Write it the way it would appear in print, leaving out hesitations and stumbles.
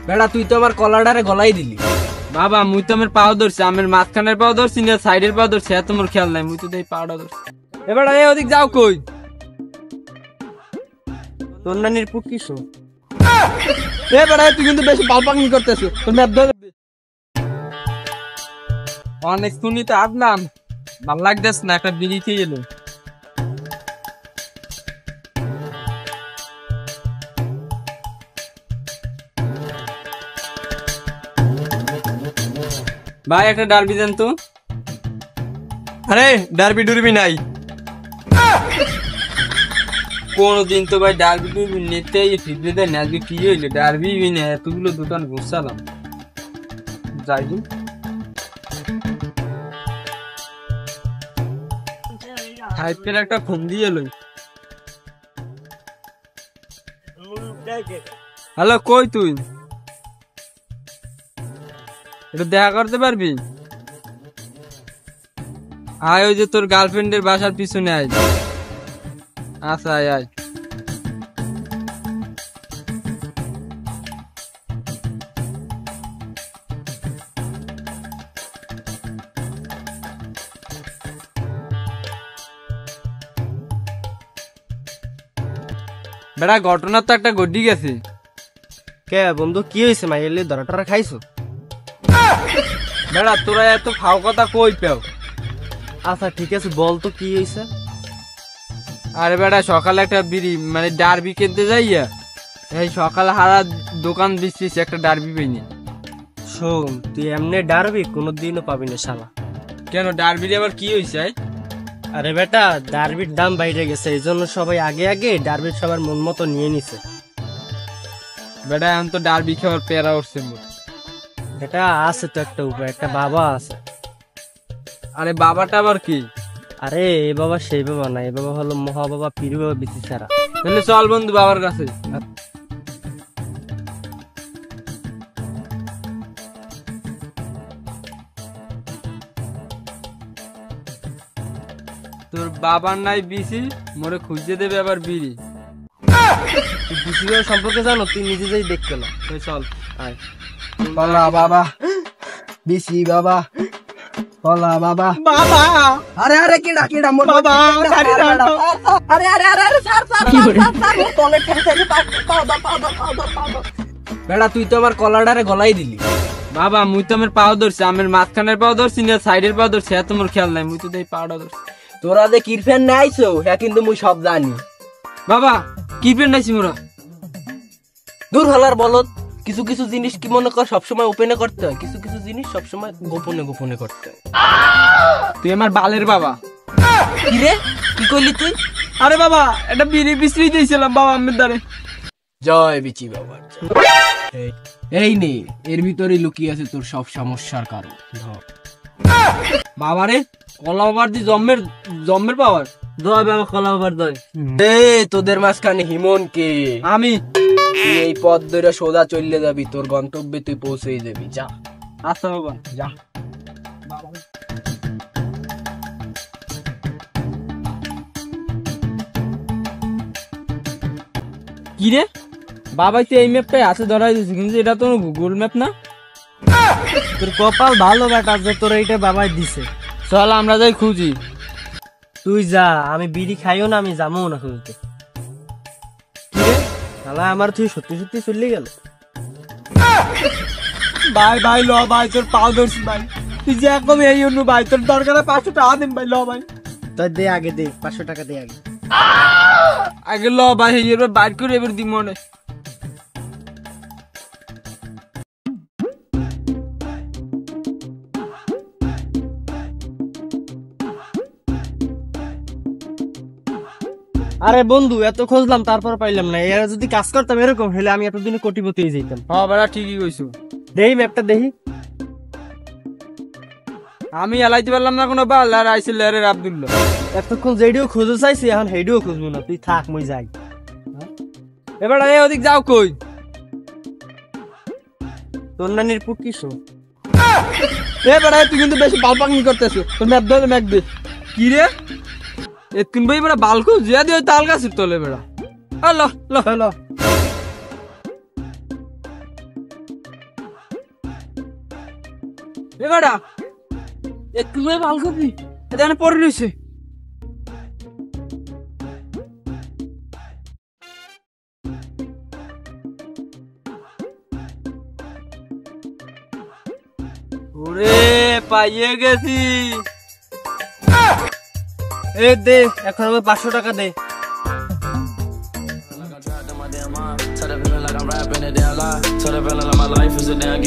বেড়া তুই তো আমার কলাডারে গলাই দিলি। বাবা মুই তো আমার পাও ধরছি, আমার মাঝখানের পাও ধরছি না সাইডের পাও ধরছি, এত মোর খেয়াল নাই, মুই তো দেই পাওটা ধরছি। এবার এই ওদিক যাও কই? তোর নানির পুট কিসো? এ বেড়া তুই কিন্তু বেশি পালপাকি করতেছিস, তোর ম্যাপ ধরে অনেক শুনি তো আসলাম, ভাল লাগতেছ না, একটা বিড়ি খেয়ে এলো। ভাই একটা ডারবি দেন তো। আরে ডারবি ডুরবি নাই, কোনদিন তো ভাই ডারবি ডুরবি নিতে ফিরবে দেয় না, আজকে কি হইলো ডারবি না, এতগুলো দোকান ঘুরছালাম। যাই হাইপের একটা ফোন দিয়ে লই। হ্যালো কই তুই? একটু দেখা করতে পারবি? আয় ওই যে তোর গার্লফ্রেন্ডের বাসার পিছনে আয়। আচ্ছা আয় আয়। বেড়া ঘটনা তো একটা ঘটি গেছে। কে বন্ধু কি হয়েছে? মাই এলে ধরাটা খাইছো? বেড়া তোরা এত ফাও কথা কই পেও? আচ্ছা ঠিক আছে বল তো কি হয়েছে। আরে বেড়া সকালে একটা বিড়ি মানে ডারবি কিনতে যাইয়া এই সকালে হারা দোকান দিচ্ছিস, একটা ডারবি পাইনি। শোন তুই এমনি ডারবি কোনোদিনও পাবি না শালা। কেন ডারবির আবার কি হয়েছে? আরে বেটা ডারবির দাম বাইরে গেছে, এই জন্য সবাই আগে আগে ডারবির সবার মন মতো নিয়ে নিছে। বেটা এখন তো ডারবি খাওয়ার পেরা উঠছে মোর। এটা আছে তো একটা উপায়, একটা বাবা আছে। আরে বাবাটা আবার কি? আরে এ বাবা সেই বাবা না, এ বাবা হলো মহা বাবা পীর বাবা বিচি ছাড়া। তাহলে চল বন্ধু বাবার কাছে। তোর বাবার নাই বিসি, মোরে খুঁজে দেবে আবার বিড়ি। তুই বিচি বাবা সম্পর্কে জানো? তুই নিজে যাই দেখতে না। চল আয় কলা বাবা, বিসি বাবা, কলা বাবা বাবা। আরে আরে কেডা কেডা মোর বাবা, আরে আরে বেড়া তুই তো আমার কলাডারে গলাই দিলি। বাবা মুই তো আমার পাও ধরছি, আমার মাঝখানের পাও ধরছি না সাইডের পাও ধরছি, এত মোর খেয়াল নাই, মুই তো দেই পাওটা ধরছি। তোরা যে কিরফেন নাইছো হ্যাঁ কিন্তু মুই সব জানি। বাবা কি পেন নাইছি মোরা? দূর হলার বলত, কিছু কিছু জিনিস কি মনে কর সবসময় ওপেনে করতে হয়, কিছু কিছু জিনিস সবসময় গোপনে গোপনে করতে হয়। তুই আমার বালের বাবা। কি রে কি করলি তুই? আরে বাবা এটা বিড়ি বিছড়ি দিয়েছিলাম বাবা আমার দ্বারে। জয় বিচি বাবা। এই নে এর ভিতরে লুকিয়ে আছে তোর সব সমস্যার কারণ। বাবারে কলা বাবার দি জম্মের পাওয়ার। জয় বাবা কলা বাবার জয়। তোদের মাঝখানে হিমন কে? আমি। তুই এই পথ ধরে সোজা চলে যাবি, তোর গন্তব্যে তুই পৌঁছেই যাবি। যা। আচ্ছা বাবা যা। কি রে বাবাই তো এই ম্যাপটাই আছে ধরাই দিয়েছে, কিন্তু এটা তো গুগল ম্যাপ না। তোর কপাল ভালো বেটা যে তোর এইটা বাবাই দিছে। চল আমরা যাই খুঁজি। তুই যা, আমি বিড়ি খাইও না, আমি যাবো না খুঁজতে। কি রে শালা আমার তুই সত্যি সত্যি চলে গেল। ভাই ভাই ল ভাই তোর পাও ধরছি ভাই, তুই যে একদম এই অন্য ভাই তোর দরকার 500 টাকা দিন ভাই। ল ভাই তোর দে আগে দে, 500 টাকা দে আগে। আগে ল ভাই এবার বাইর করে এবার দিব মনে। আরে বন্ধু এত খুঁজলাম তারপর পাইলাম না, এরা যদি কাজ করতাম এরকম হলে আমি এতদিনে কোটিপতি হয়ে যেতাম। হ্যাঁ বেড়া ঠিকই কইছো। দেহি ম্যাপটা দেহি। আমি এলাইতে পারলাম না কোনো বাল, আর আইছিল আরে আব্দুল্লাহ। এতক্ষণ যেডিও খুঁজে চাইছি এখন হেডিও খুঁজবো না, তুই থাক মই যাই। এবার এই ওদিক যাও কই? তোর নানির পুট কিসো? এ বেড়া তুই কিন্তু বেশি পালপাকি করতেছিস, তোর ম্যাপ ধরে ম্যাপ দে। কি রে এতক্ষণ ভাই বেড়া বালকো জিয়া দিয়ে তাল গাছের তলে বেড়া ল ল চলো এ বেড়া এতক্ষণ ভাই বালকো দি এখানে পড়ে রয়েছে ওরে পাইয়ে গেছি এ দে এখন আমি 500 টাকা দে Tell the feeling like I'm rapping a damn lie. Tell the feeling like my life is a damn